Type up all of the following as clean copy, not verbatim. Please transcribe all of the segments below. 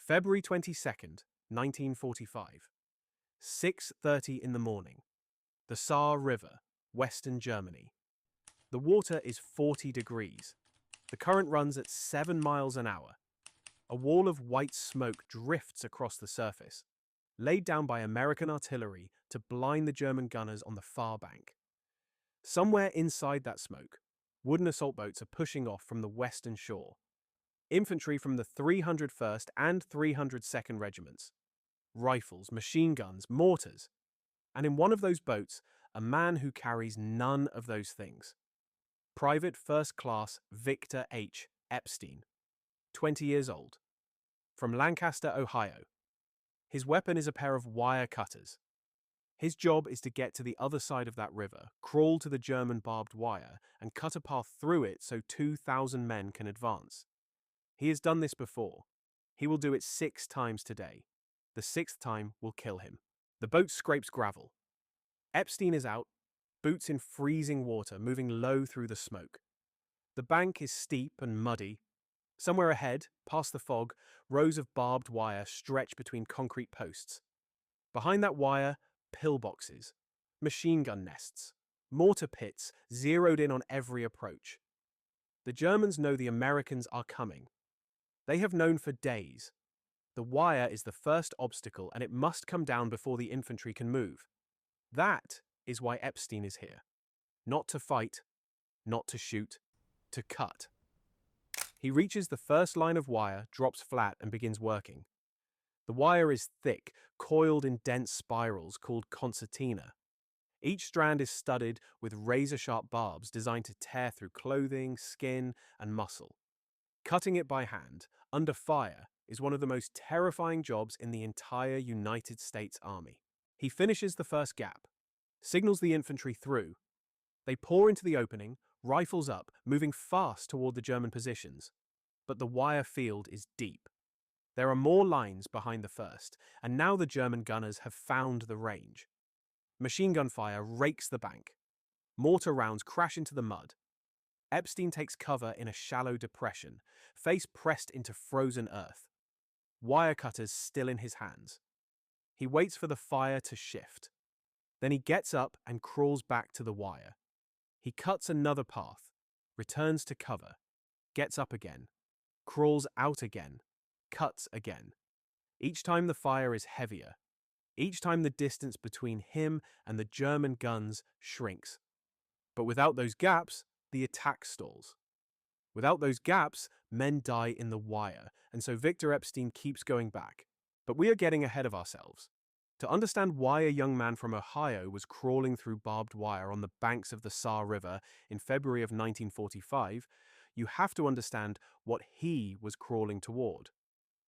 February 22nd, 1945. 6:30 in the morning. The Saar River, Western Germany. The water is 40 degrees. The current runs at 7 miles an hour. A wall of white smoke drifts across the surface, laid down by American artillery to blind the German gunners on the far bank. Somewhere inside that smoke, wooden assault boats are pushing off from the western shore. Infantry from the 301st and 302nd Regiments. Rifles, machine guns, mortars. And in one of those boats, a man who carries none of those things. Private First Class Victor H. Epstein, 20 years old. From Lancaster, Ohio. His weapon is a pair of wire cutters. His job is to get to the other side of that river, crawl to the German barbed wire, and cut a path through it so 2,000 men can advance. He has done this before. He will do it 6 times today. The 6th time will kill him. The boat scrapes gravel. Epstein is out, boots in freezing water, moving low through the smoke. The bank is steep and muddy. Somewhere ahead, past the fog, rows of barbed wire stretch between concrete posts. Behind that wire, pillboxes, machine gun nests, mortar pits zeroed in on every approach. The Germans know the Americans are coming. They have known for days. The wire is the first obstacle, and it must come down before the infantry can move. That is why Epstein is here. Not to fight, not to shoot, to cut. He reaches the first line of wire, drops flat, and begins working. The wire is thick, coiled in dense spirals called concertina. Each strand is studded with razor-sharp barbs designed to tear through clothing, skin, and muscle. Cutting it by hand, under fire, is one of the most terrifying jobs in the entire United States Army. He finishes the first gap, signals the infantry through. They pour into the opening, rifles up, moving fast toward the German positions. But the wire field is deep. There are more lines behind the first, and now the German gunners have found the range. Machine gun fire rakes the bank. Mortar rounds crash into the mud. Epstein takes cover in a shallow depression, face pressed into frozen earth. Wire cutters still in his hands. He waits for the fire to shift. Then he gets up and crawls back to the wire. He cuts another path, returns to cover, gets up again, crawls out again, cuts again. Each time the fire is heavier. Each time the distance between him and the German guns shrinks. But without those gaps, the attack stalls. Without those gaps, men die in the wire, and so Victor Epstein keeps going back. But we are getting ahead of ourselves. To understand why a young man from Ohio was crawling through barbed wire on the banks of the Saar River in February of 1945, you have to understand what he was crawling toward.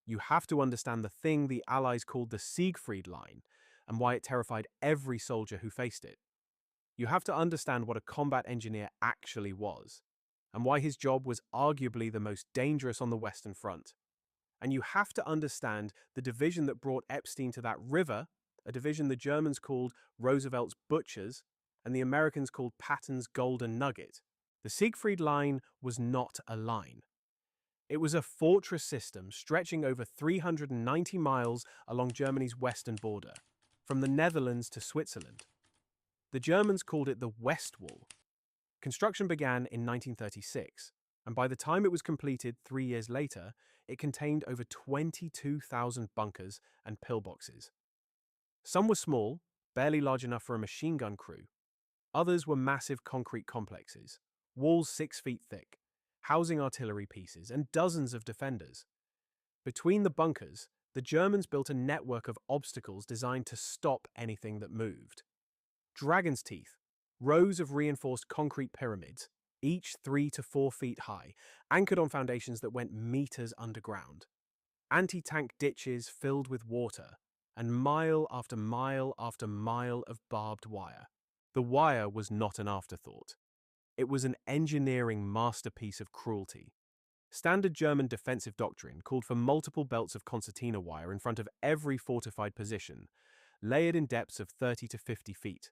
You have to understand the thing the Allies called the Siegfried Line, and why it terrified every soldier who faced it. You have to understand what a combat engineer actually was, and why his job was arguably the most dangerous on the Western Front. And you have to understand the division that brought Epstein to that river, a division the Germans called Roosevelt's Butchers, and the Americans called Patton's Golden Nugget. The Siegfried Line was not a line. It was a fortress system stretching over 390 miles along Germany's western border, from the Netherlands to Switzerland. The Germans called it the West Wall. Construction began in 1936, and by the time it was completed 3 years later, it contained over 22,000 bunkers and pillboxes. Some were small, barely large enough for a machine gun crew. Others were massive concrete complexes, walls 6 feet thick, housing artillery pieces and dozens of defenders. Between the bunkers, the Germans built a network of obstacles designed to stop anything that moved. Dragon's teeth, rows of reinforced concrete pyramids, each 3 to 4 feet high, anchored on foundations that went meters underground. Anti-tank ditches filled with water, and mile after mile after mile of barbed wire. The wire was not an afterthought. It was an engineering masterpiece of cruelty. Standard German defensive doctrine called for multiple belts of concertina wire in front of every fortified position, layered in depths of 30 to 50 feet.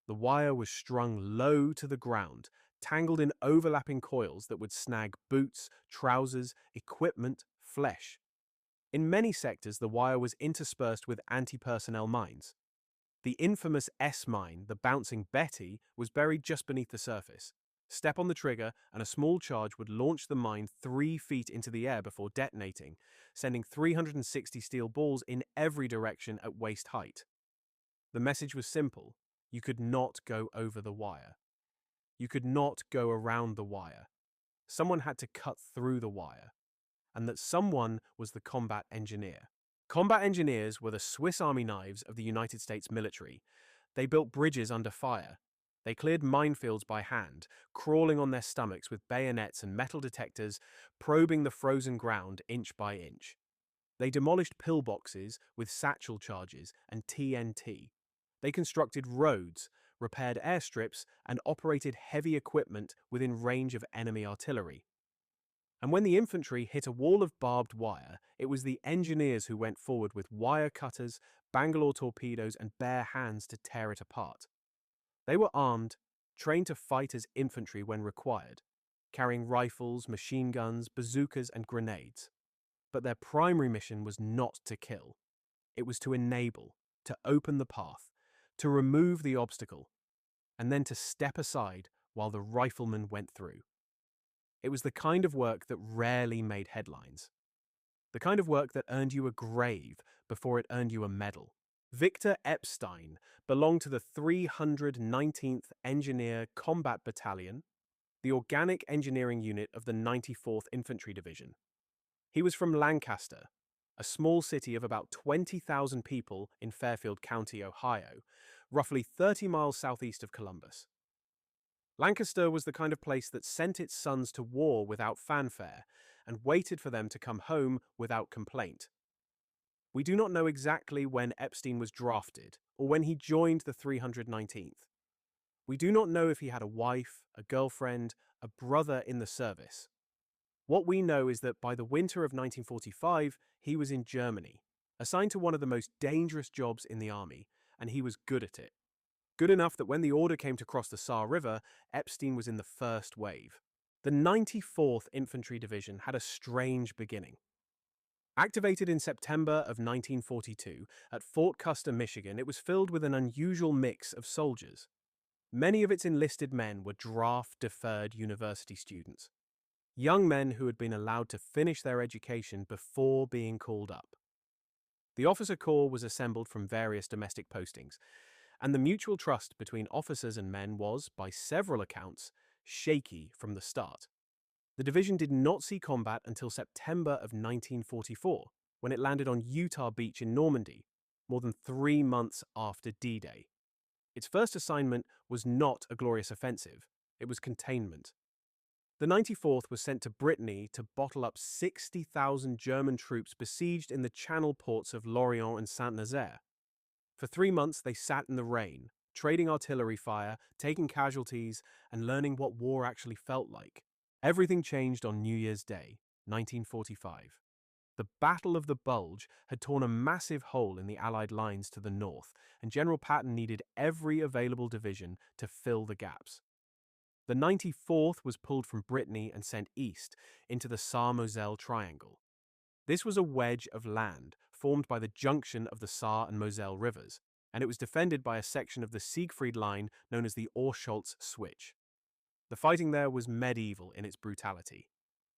The wire was strung low to the ground, tangled in overlapping coils that would snag boots, trousers, equipment, flesh. In many sectors, the wire was interspersed with anti-personnel mines. The infamous S mine, the Bouncing Betty, was buried just beneath the surface. Step on the trigger, and a small charge would launch the mine 3 feet into the air before detonating, sending 360 steel balls in every direction at waist height. The message was simple: you could not go over the wire. You could not go around the wire. Someone had to cut through the wire, and that someone was the combat engineer. Combat engineers were the Swiss Army knives of the United States military. They built bridges under fire. They cleared minefields by hand, crawling on their stomachs with bayonets and metal detectors, probing the frozen ground inch by inch. They demolished pillboxes with satchel charges and TNT. They constructed roads, repaired airstrips, and operated heavy equipment within range of enemy artillery. And when the infantry hit a wall of barbed wire, it was the engineers who went forward with wire cutters, Bangalore torpedoes, and bare hands to tear it apart. They were armed, trained to fight as infantry when required, carrying rifles, machine guns, bazookas, and grenades. But their primary mission was not to kill. It was to enable, to open the path, to remove the obstacle, and then to step aside while the riflemen went through. It was the kind of work that rarely made headlines. The kind of work that earned you a grave before it earned you a medal. Victor Epstein belonged to the 319th Engineer Combat Battalion, the organic engineering unit of the 94th Infantry Division. He was from Lancaster, a small city of about 20,000 people in Fairfield County, Ohio, roughly 30 miles southeast of Columbus. Lancaster was the kind of place that sent its sons to war without fanfare and waited for them to come home without complaint. We do not know exactly when Epstein was drafted or when he joined the 319th. We do not know if he had a wife, a girlfriend, a brother in the service. What we know is that by the winter of 1945, he was in Germany, assigned to one of the most dangerous jobs in the army, and he was good at it. Good enough that when the order came to cross the Saar River, Epstein was in the first wave. The 94th Infantry Division had a strange beginning. Activated in September of 1942 at Fort Custer, Michigan, it was filled with an unusual mix of soldiers. Many of its enlisted men were draft-deferred university students, young men who had been allowed to finish their education before being called up. The officer corps was assembled from various domestic postings, and the mutual trust between officers and men was, by several accounts, shaky from the start. The division did not see combat until September of 1944, when it landed on Utah Beach in Normandy, more than 3 months after D-Day. Its first assignment was not a glorious offensive, it was containment. The 94th was sent to Brittany to bottle up 60,000 German troops besieged in the channel ports of Lorient and Saint-Nazaire. For 3 months, they sat in the rain, trading artillery fire, taking casualties, and learning what war actually felt like. Everything changed on New Year's Day, 1945. The Battle of the Bulge had torn a massive hole in the Allied lines to the north, and General Patton needed every available division to fill the gaps. The 94th was pulled from Brittany and sent east into the Saar-Moselle Triangle. This was a wedge of land formed by the junction of the Saar and Moselle rivers, and it was defended by a section of the Siegfried Line known as the Oorscholz Switch. The fighting there was medieval in its brutality.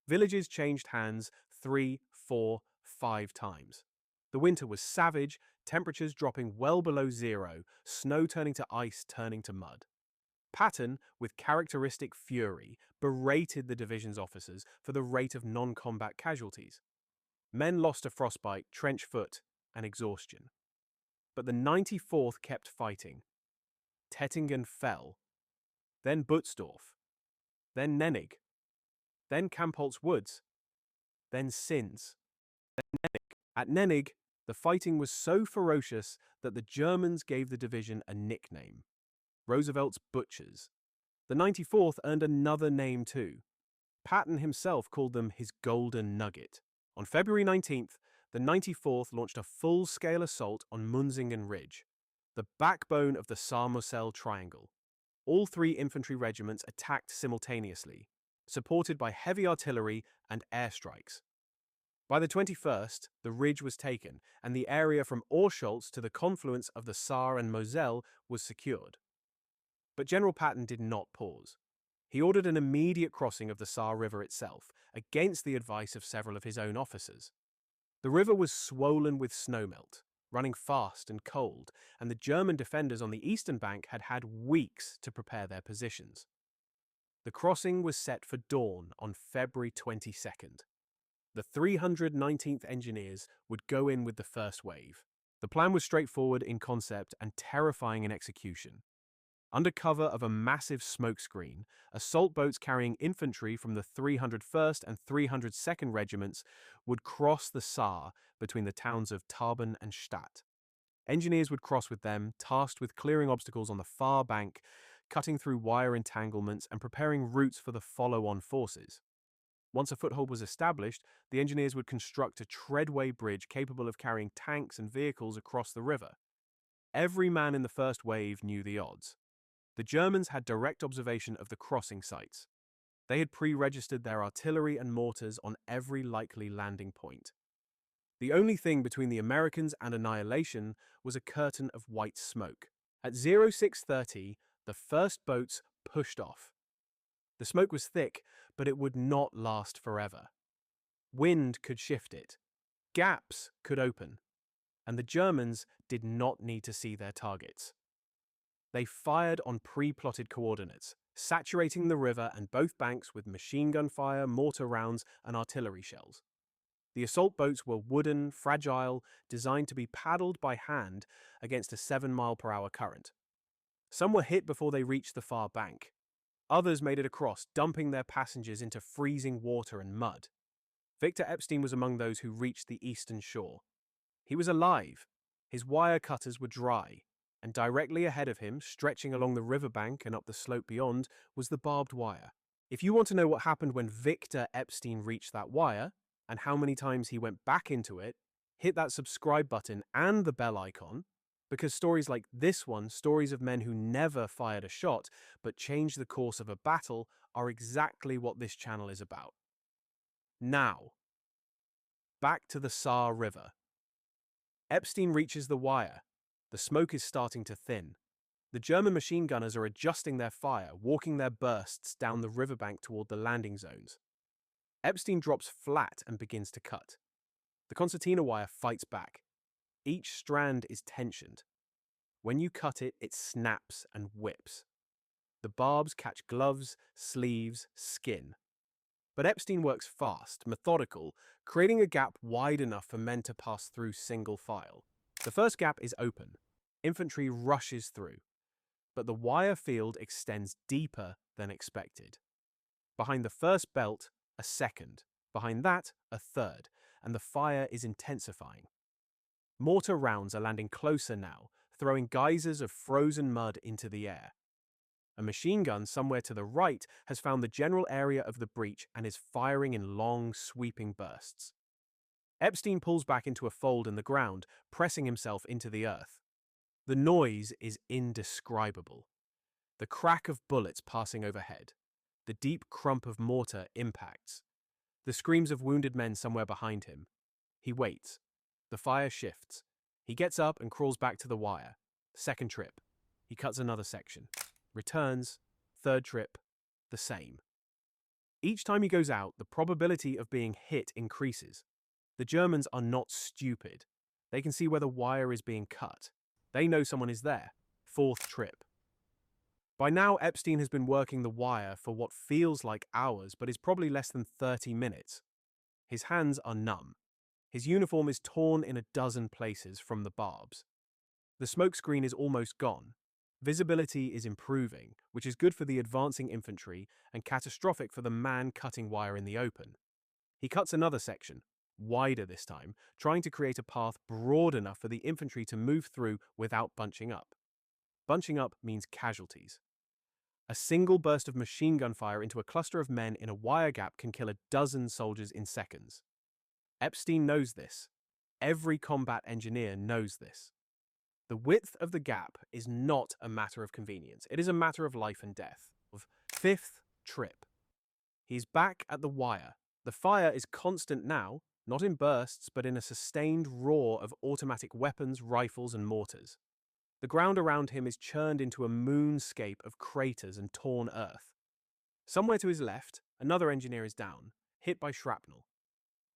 Villages changed hands 3, 4, 5 times. The winter was savage, temperatures dropping well below zero, snow turning to ice, turning to mud. Patton, with characteristic fury, berated the division's officers for the rate of non-combat casualties. Men lost to frostbite, trench foot, and exhaustion. But the 94th kept fighting. Tettingen fell, then Butzdorf, then Nennig, then Kampholz Woods, then Sins. At Nennig, the fighting was so ferocious that the Germans gave the division a nickname: Roosevelt's Butchers. The 94th earned another name too. Patton himself called them his Golden Nugget. On February 19th, the 94th launched a full-scale assault on Munzingen Ridge, the backbone of the Saar-Moselle Triangle. All 3 infantry regiments attacked simultaneously, supported by heavy artillery and airstrikes. By the 21st, the ridge was taken, and the area from Orscholz to the confluence of the Saar and Moselle was secured. But General Patton did not pause. He ordered an immediate crossing of the Saar River itself, against the advice of several of his own officers. The river was swollen with snowmelt, running fast and cold, and the German defenders on the eastern bank had had weeks to prepare their positions. The crossing was set for dawn on February 22nd. The 319th Engineers would go in with the first wave. The plan was straightforward in concept and terrifying in execution. Under cover of a massive smokescreen, assault boats carrying infantry from the 301st and 302nd Regiments would cross the Saar between the towns of Tarbon and Stadt. Engineers would cross with them, tasked with clearing obstacles on the far bank, cutting through wire entanglements and preparing routes for the follow-on forces. Once a foothold was established, the engineers would construct a treadway bridge capable of carrying tanks and vehicles across the river. Every man in the first wave knew the odds. The Germans had direct observation of the crossing sites. They had pre-registered their artillery and mortars on every likely landing point. The only thing between the Americans and annihilation was a curtain of white smoke. At 0630, the first boats pushed off. The smoke was thick, but it would not last forever. Wind could shift it. Gaps could open. And the Germans did not need to see their targets. They fired on pre-plotted coordinates, saturating the river and both banks with machine gun fire, mortar rounds, and artillery shells. The assault boats were wooden, fragile, designed to be paddled by hand against a 7-mile-per-hour current. Some were hit before they reached the far bank. Others made it across, dumping their passengers into freezing water and mud. Victor Epstein was among those who reached the eastern shore. He was alive. His wire cutters were dry, and directly ahead of him, stretching along the riverbank and up the slope beyond, was the barbed wire. If you want to know what happened when Victor Epstein reached that wire, and how many times he went back into it, hit that subscribe button and the bell icon, because stories like this one, stories of men who never fired a shot but changed the course of a battle, are exactly what this channel is about. Now, back to the Saar River. Epstein reaches the wire. The smoke is starting to thin. The German machine gunners are adjusting their fire, walking their bursts down the riverbank toward the landing zones. Epstein drops flat and begins to cut. The concertina wire fights back. Each strand is tensioned. When you cut it, it snaps and whips. The barbs catch gloves, sleeves, skin. But Epstein works fast, methodical, creating a gap wide enough for men to pass through single file. The first gap is open. Infantry rushes through. But the wire field extends deeper than expected. Behind the first belt, a second. Behind that, a third. And the fire is intensifying. Mortar rounds are landing closer now, throwing geysers of frozen mud into the air. A machine gun somewhere to the right has found the general area of the breach and is firing in long, sweeping bursts. Epstein pulls back into a fold in the ground, pressing himself into the earth. The noise is indescribable. The crack of bullets passing overhead. The deep crump of mortar impacts. The screams of wounded men somewhere behind him. He waits. The fire shifts. He gets up and crawls back to the wire. Second trip. He cuts another section. Returns. Third trip. The same. Each time he goes out, the probability of being hit increases. The Germans are not stupid. They can see where the wire is being cut. They know someone is there. Fourth trip. By now, Epstein has been working the wire for what feels like hours, but is probably less than 30 minutes. His hands are numb. His uniform is torn in a dozen places from the barbs. The smokescreen is almost gone. Visibility is improving, which is good for the advancing infantry and catastrophic for the man cutting wire in the open. He cuts another section, wider this time, trying to create a path broad enough for the infantry to move through without bunching up. Bunching up means casualties. A single burst of machine gun fire into a cluster of men in a wire gap can kill a dozen soldiers in seconds. Epstein knows this. Every combat engineer knows this. The width of the gap is not a matter of convenience. It is a matter of life and death. Fifth trip. He's back at the wire. The fire is constant now, not in bursts, but in a sustained roar of automatic weapons, rifles, and mortars. The ground around him is churned into a moonscape of craters and torn earth. Somewhere to his left, another engineer is down, hit by shrapnel.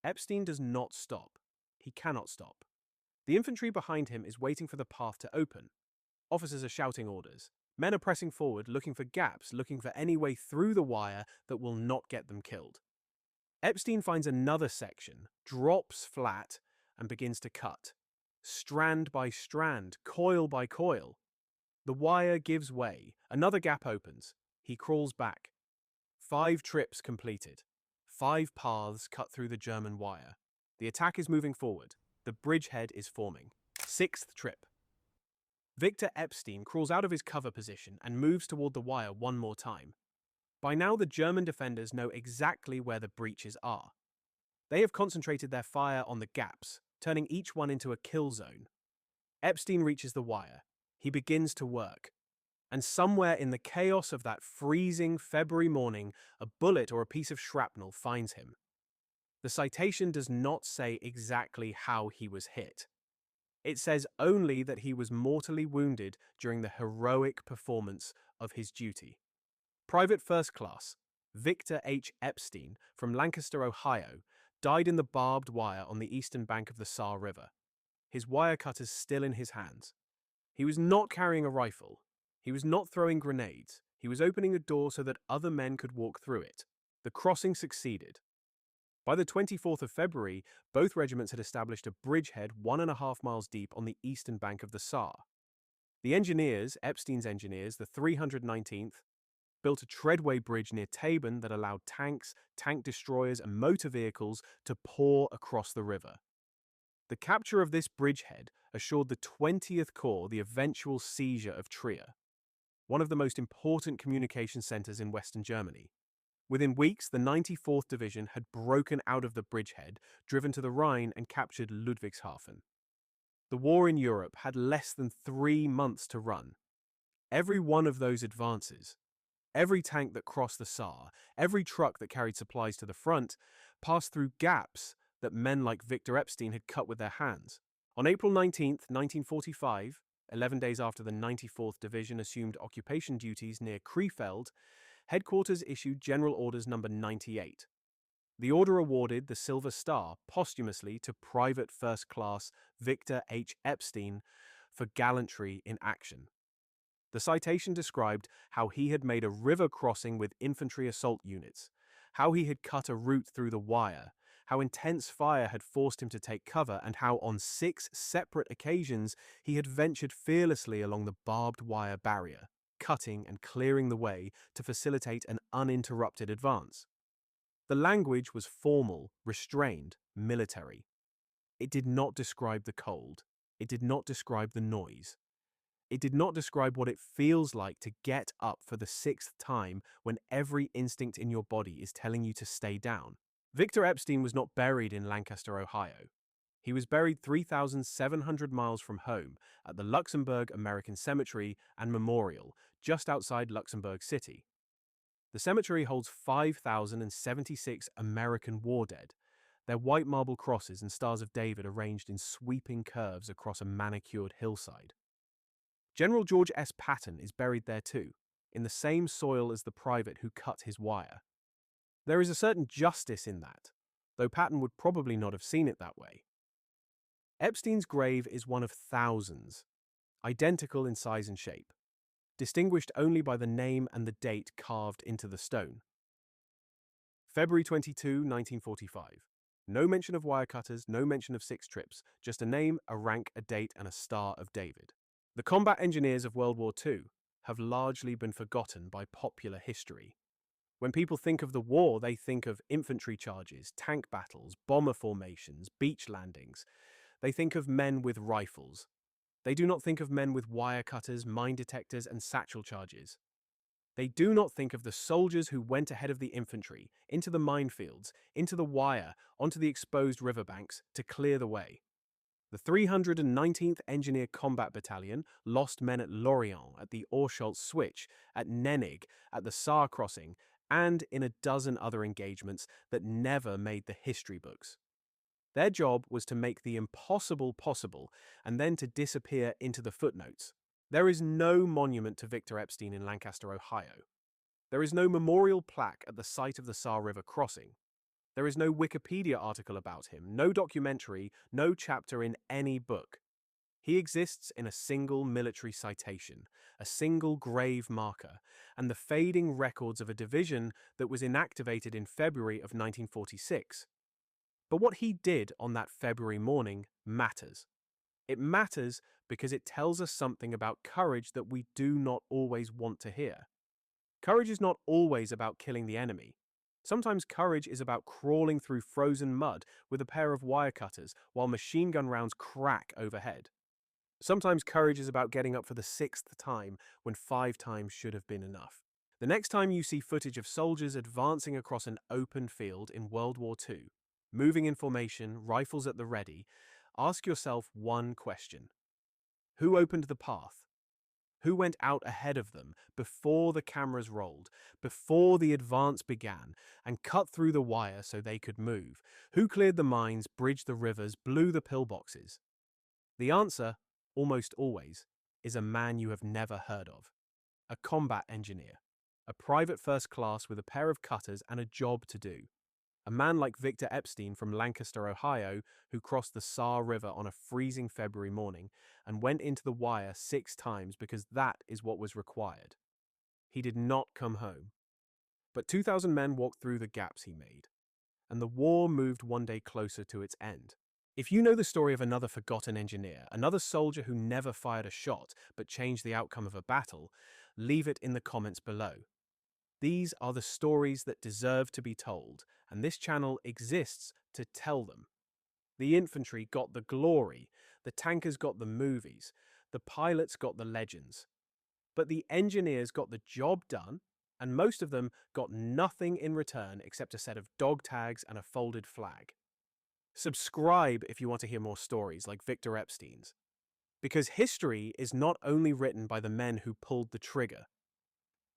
Epstein does not stop. He cannot stop. The infantry behind him is waiting for the path to open. Officers are shouting orders. Men are pressing forward, looking for gaps, looking for any way through the wire that will not get them killed. Epstein finds another section, drops flat, and begins to cut. Strand by strand, coil by coil. The wire gives way. Another gap opens. He crawls back. 5 trips completed. 5 paths cut through the German wire. The attack is moving forward. The bridgehead is forming. 6th trip. Victor Epstein crawls out of his cover position and moves toward the wire one more time. By now, the German defenders know exactly where the breaches are. They have concentrated their fire on the gaps, turning each one into a kill zone. Epstein reaches the wire. He begins to work. And somewhere in the chaos of that freezing February morning, a bullet or a piece of shrapnel finds him. The citation does not say exactly how he was hit. It says only that he was mortally wounded during the heroic performance of his duty. Private First Class Victor H. Epstein from Lancaster, Ohio, died in the barbed wire on the eastern bank of the Saar River. His wire cutters still in his hands. He was not carrying a rifle. He was not throwing grenades. He was opening a door so that other men could walk through it. The crossing succeeded. By the 24th of February, both regiments had established a bridgehead 1.5 miles deep on the eastern bank of the Saar. The engineers, Epstein's engineers, the 319th, built a treadway bridge near Tabun that allowed tanks, tank destroyers, and motor vehicles to pour across the river. The capture of this bridgehead assured the 20th Corps the eventual seizure of Trier, one of the most important communication centers in Western Germany. Within weeks, the 94th Division had broken out of the bridgehead, driven to the Rhine, and captured Ludwigshafen. The war in Europe had less than 3 months to run. Every one of those advances, every tank that crossed the Saar, every truck that carried supplies to the front, passed through gaps that men like Victor Epstein had cut with their hands. On April 19, 1945, 11 days after the 94th Division assumed occupation duties near Krefeld, headquarters issued General Orders No. 98. The order awarded the Silver Star posthumously to Private First Class Victor H. Epstein for gallantry in action. The citation described how he had made a river crossing with infantry assault units, how he had cut a route through the wire, how intense fire had forced him to take cover, and how on 6 separate occasions he had ventured fearlessly along the barbed wire barrier, cutting and clearing the way to facilitate an uninterrupted advance. The language was formal, restrained, military. It did not describe the cold. It did not describe the noise. It did not describe what it feels like to get up for the 6th time when every instinct in your body is telling you to stay down. Victor Epstein was not buried in Lancaster, Ohio. He was buried 3,700 miles from home at the Luxembourg American Cemetery and Memorial, just outside Luxembourg City. The cemetery holds 5,076 American war dead, their white marble crosses and stars of David arranged in sweeping curves across a manicured hillside. General George S. Patton is buried there too, in the same soil as the private who cut his wire. There is a certain justice in that, though Patton would probably not have seen it that way. Epstein's grave is one of thousands, identical in size and shape, distinguished only by the name and the date carved into the stone. February 22, 1945. No mention of wire cutters, no mention of 6 trips, just a name, a rank, a date, and a Star of David. The combat engineers of World War II have largely been forgotten by popular history. When people think of the war, they think of infantry charges, tank battles, bomber formations, beach landings. They think of men with rifles. They do not think of men with wire cutters, mine detectors, and satchel charges. They do not think of the soldiers who went ahead of the infantry, into the minefields, into the wire, onto the exposed riverbanks, to clear the way. The 319th Engineer Combat Battalion lost men at Lorient, at the Orscholz Switch, at Nennig, at the Saar Crossing, and in a dozen other engagements that never made the history books. Their job was to make the impossible possible and then to disappear into the footnotes. There is no monument to Victor Epstein in Lancaster, Ohio. There is no memorial plaque at the site of the Saar River crossing. There is no Wikipedia article about him, no documentary, no chapter in any book. He exists in a single military citation, a single grave marker, and the fading records of a division that was inactivated in February of 1946. But what he did on that February morning matters. It matters because it tells us something about courage that we do not always want to hear. Courage is not always about killing the enemy. Sometimes courage is about crawling through frozen mud with a pair of wire cutters while machine gun rounds crack overhead. Sometimes courage is about getting up for the 6th time when 5 times should have been enough. The next time you see footage of soldiers advancing across an open field in World War II, moving in formation, rifles at the ready, ask yourself one question. Who opened the path? Who went out ahead of them before the cameras rolled, before the advance began, and cut through the wire so they could move? Who cleared the mines, bridged the rivers, blew the pillboxes? The answer, almost always, is a man you have never heard of. A combat engineer. A private first class with a pair of cutters and a job to do. A man like Victor Epstein from Lancaster, Ohio, who crossed the Saar River on a freezing February morning and went into the wire 6 times because that is what was required. He did not come home. But 2,000 men walked through the gaps he made, and the war moved one day closer to its end. If you know the story of another forgotten engineer, another soldier who never fired a shot but changed the outcome of a battle, leave it in the comments below. These are the stories that deserve to be told, and this channel exists to tell them. The infantry got the glory, the tankers got the movies, the pilots got the legends. But the engineers got the job done, and most of them got nothing in return except a set of dog tags and a folded flag. Subscribe if you want to hear more stories like Victor Epstein's. Because history is not only written by the men who pulled the trigger.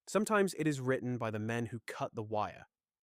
Sometimes it is written by the men who cut the wire.